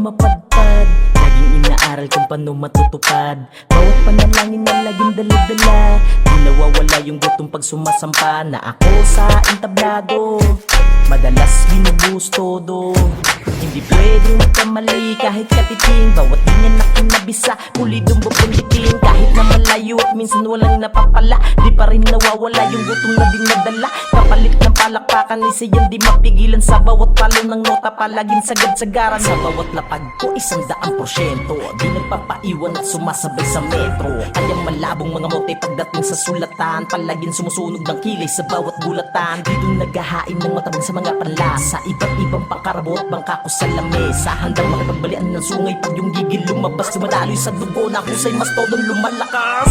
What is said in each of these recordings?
mapadpad. Laging inaaral kung paano matutupad. Bawat panalangin na laging dala-dala. Di nawawala yung gutong pag sumasampa na ako sa entablado. Madalas binubuhos todo. Hindi pwedeng magkamali kahit katiting. Bawat linya na kinabisa, pulidong bubulitin. Kahit na malayo at minsan walang napapala, di pa rin nawawala yung gutom na dinadala. Kapalit ng palakpakan, isa yan di mapigilan. Sa bawat palo ng nota, palaging sagad-sagaran. Sa bawat lapag ko, 100%. Di nagpapaiwan at sumasabay sa metro. Kayang malabong mga mote pagdating sa sulatan. Palaging sumusunog ng kilay sa bawat bulatan. Dito naghahain ng matabang sa mga panlasa. Iba't ibang pangkarabot, bangka ko sa lamesa. Handang makipagbalian ng sungay pag yung gigil lumabas. Sumadaloy sa dugo na husay, mas todong lumalakas.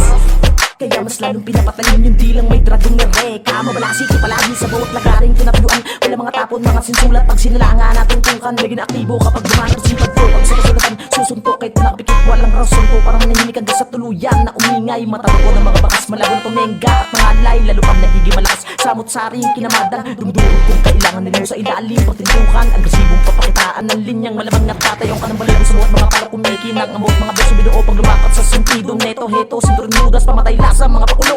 Kaya mas lalong pinapatalim yung dilang may dragong mereka. Mabalasik palagi sa bawat lagaring pinapyuan. Wala mga tapon, mga sinsulat. Pag sinilangan natin tungkan, naging aktibo kapag dumanak sipag ko. Pag sa kasulatan, susuntok kahit nakapikit, walang rason ko. Parang nanahimik hanggang sa tuluyan na umingay. Matalo ko ng mga bakas, malago na tumengga at mga alay. Lalo pang nagiging malakas, samot-saring kinamadan. Dumudurog kung kailangan nila sa ilalim. Pagtindukan, agresibong papakitaan ng linyang malamang natatayong ka ng balibo sa buhat mga pala kumikinang. Amot mga beso binuo pag lumakat sa sentido. Neto, heto, sinturin mudas, pamatay lasa mga pakulo.